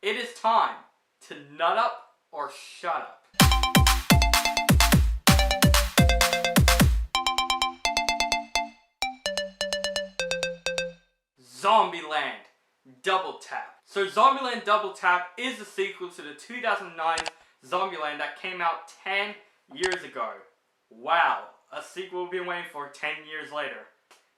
It is time to nut up or shut up. Zombieland Double Tap. So Zombieland Double Tap is the sequel to the 2009 Zombieland that came out 10 years ago. Wow, a sequel we've been waiting for 10 years later.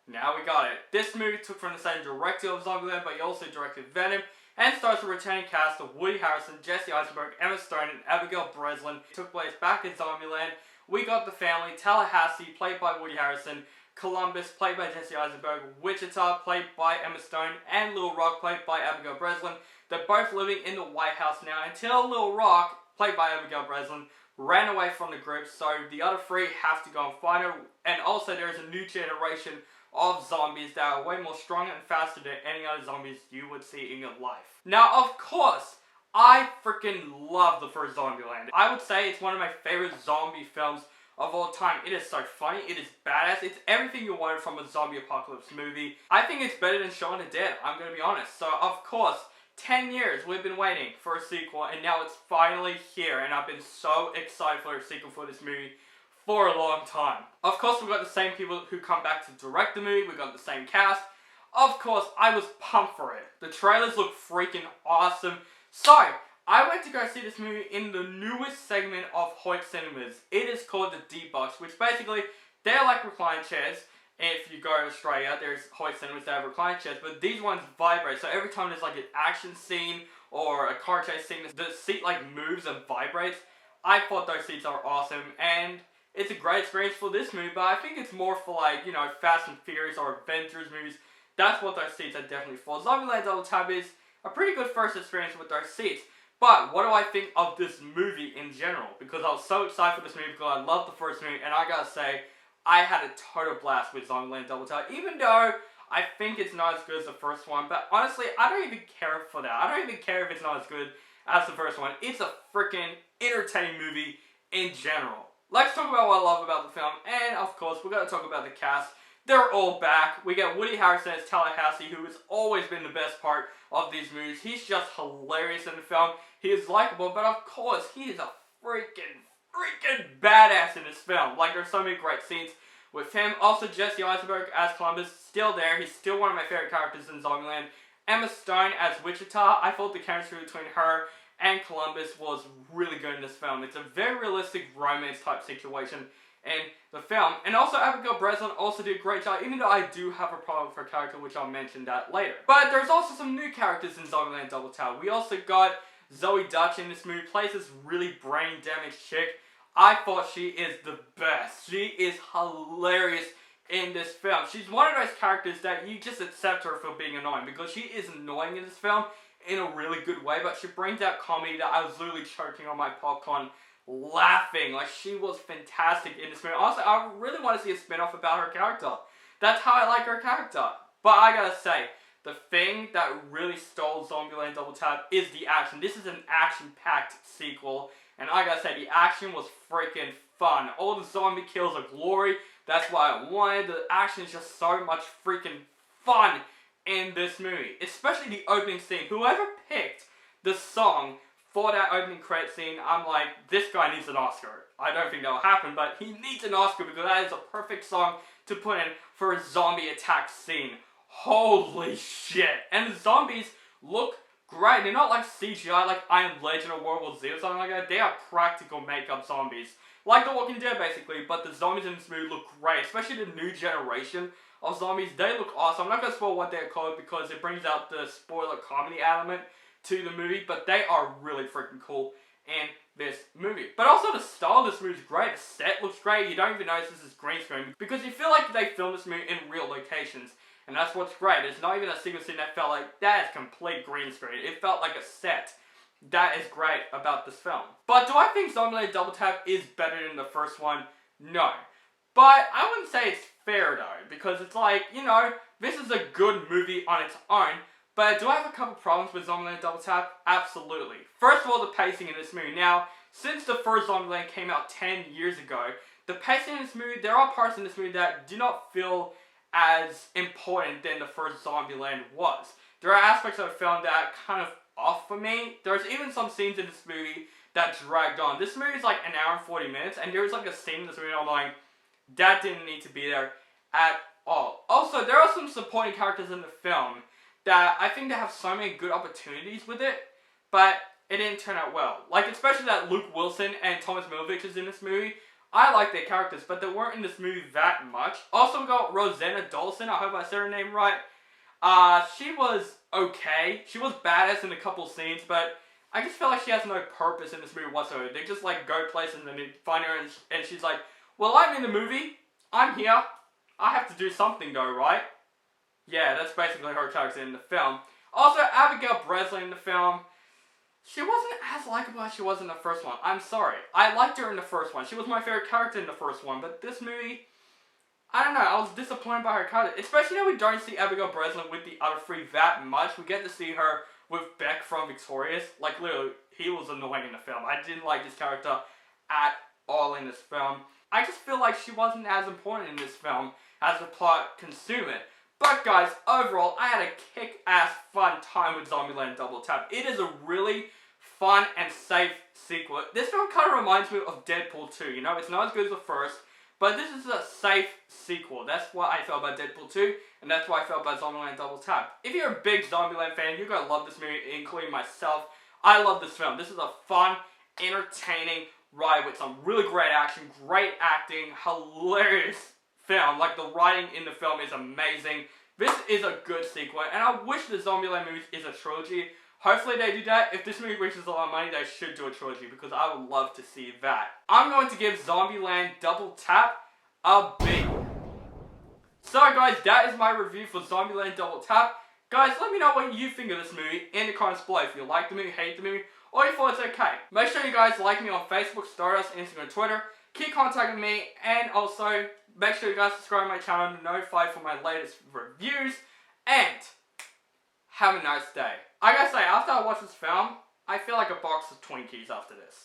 Now we got it. This movie took from the same director of Zombieland, but he also directed Venom, and stars a returning cast of Woody Harrelson, Jesse Eisenberg, Emma Stone, and Abigail Breslin. It took place back in Zombieland. We got the family: Tallahassee, played by Woody Harrelson; Columbus, played by Jesse Eisenberg; Wichita, played by Emma Stone; and Little Rock, played by Abigail Breslin. They're both living in the White House now until Little Rock, played by Abigail Breslin, ran away from the group, so the other three have to go and find her. And also there is a new generation of zombies that are way more stronger and faster than any other zombies you would see in your life. Now, of course, I freaking love the first Zombieland. I would say it's one of my favorite zombie films of all time. It is so funny, it is badass, it's everything you wanted from a zombie apocalypse movie. I think it's better than Shaun of the Dead, I'm gonna be honest. So, of course, 10 years we've been waiting for a sequel, and now it's finally here, and I've been so excited for a sequel for this movie for a long time. Of course, we've got the same people who come back to direct the movie, we've got the same cast. Of course, I was pumped for it. The trailers look freaking awesome. So, I went to go see this movie in the newest segment of Hoyt Cinemas. It is called the D-Box, which basically, they're like recline chairs. If you go to Australia, there's Hoyt Cinemas that have recline chairs, but these ones vibrate. So every time there's like an action scene or a car chase scene, the seat like moves and vibrates. I thought those seats are awesome, and it's a great experience for this movie, but I think it's more for like, you know, Fast and Furious or Avengers movies. That's what those seats are definitely for. Zombieland Double Tap is a pretty good first experience with those seats. But what do I think of this movie in general? Because I was so excited for this movie because I loved the first movie, and I gotta say, I had a total blast with Zombieland Double Tap, even though I think it's not as good as the first one. But honestly, I don't even care for that. I don't even care if it's not as good as the first one. It's a freaking entertaining movie in general. Let's talk about what I love about the film, and of course, we're going to talk about the cast. They're all back. We got Woody Harrelson as Tallahassee, who has always been the best part of these movies. He's just hilarious in the film. He is likable, but of course, he is a freaking badass in this film. Like, there's so many great scenes with him. Also, Jesse Eisenberg as Columbus, still there. He's still one of my favorite characters in Zombieland. Emma Stone as Wichita. I thought the chemistry between her and Columbus was really good in this film. It's a very realistic romance type situation in the film. And also, Abigail Breslin also did a great job, even though I do have a problem with her character, which I'll mention that later. But there's also some new characters in Zombieland Double Tap. We also got Zoe Dutch in this movie, plays this really brain-damaged chick. I thought she is the best. She is hilarious in this film. She's one of those characters that you just accept her for being annoying, because she is annoying in this film in a really good way, but she brings out comedy that I was literally choking on my popcorn laughing. Like, she was fantastic in this movie. Also, I really want to see a spin-off about her character. That's how I like her character. But I gotta say, the thing that really stole Zombieland Double Tap is the action. This is an action-packed sequel, and I gotta say, the action was freaking fun. All the zombie kills are glory. That's why I wanted. The action is just so much freaking fun in this movie. Especially the opening scene. Whoever picked the song for that opening credit scene, I'm like, this guy needs an Oscar. I don't think that'll happen, but he needs an Oscar because that is a perfect song to put in for a zombie attack scene. Holy shit. And the zombies look great. They're not like CGI like I Am Legend or World War Z or something like that. They are practical makeup zombies. Like The Walking Dead, basically. But the zombies in this movie look great. Especially the new generation of zombies. They look awesome. I'm not going to spoil what they're called because it brings out the spoiler comedy element to the movie. But they are really freaking cool in this movie. But also the style of this movie is great. The set looks great. You don't even notice this is green screen because you feel like they filmed this movie in real locations. And that's what's great. It's not even a single scene that felt like, that is complete green screen. It felt like a set. That is great about this film. But do I think Zombieland Double Tap is better than the first one? No. But I wouldn't say it's fair though, because it's like, you know, this is a good movie on its own. But do I have a couple problems with Zombieland Double Tap? Absolutely. First of all, the pacing in this movie. Now, since the first Zombieland came out 10 years ago, the pacing in this movie, there are parts in this movie that do not feel as important than the first Zombieland was. There are aspects of the film that kind of off for me. There's even some scenes in this movie that dragged on. This movie is like an hour and 40 minutes, and there was like a scene in this movie I'm like, that didn't need to be there at all. Also, there are some supporting characters in the film that I think they have so many good opportunities with it, but it didn't turn out well. Like, especially that Luke Wilson and Thomas Milovich is in this movie. I like their characters, but they weren't in this movie that much. Also, we got Rosanna Dawson, I hope I said her name right. She was okay. She was badass in a couple scenes, but I just feel like she has no purpose in this movie whatsoever. They just, like, go places and then they find her and she's like, well, I'm in the movie. I'm here. I have to do something though, right? Yeah, that's basically her character in the film. Also, Abigail Breslin in the film. She wasn't as likable as she was in the first one. I'm sorry. I liked her in the first one. She was my favorite character in the first one. But this movie, I don't know. I was disappointed by her character. Especially now we don't see Abigail Breslin with the other three that much. We get to see her with Beck from Victorious. Like, literally, he was annoying in the film. I didn't like his character at all in this film. I just feel like she wasn't as important in this film as the plot consumed it. But guys, overall, I had a kick-ass fun time with Zombieland Double Tap. It is a really fun and safe sequel. This film kind of reminds me of Deadpool 2, you know? It's not as good as the first, but this is a safe sequel. That's what I felt about Deadpool 2, and that's what I felt about Zombieland Double Tap. If you're a big Zombieland fan, you're going to love this movie, including myself. I love this film. This is a fun, entertaining ride with some really great action, great acting, hilarious film. Like, the writing in the film is amazing. This is a good sequel, and I wish the Zombieland movies is a trilogy. Hopefully they do that. If this movie reaches a lot of money, they should do a trilogy, because I would love to see that. I'm going to give Zombieland Double Tap a B. So guys, that is my review for Zombieland Double Tap. Guys, let me know what you think of this movie in the comments below. If you like the movie, hate the movie, or you thought it's okay. Make sure you guys like me on Facebook, Stardust, Instagram, Twitter. Keep contacting me, and also make sure you guys subscribe to my channel to be notified for my latest reviews. And have a nice day. I gotta say, after I watch this film, I feel like a box of Twinkies after this.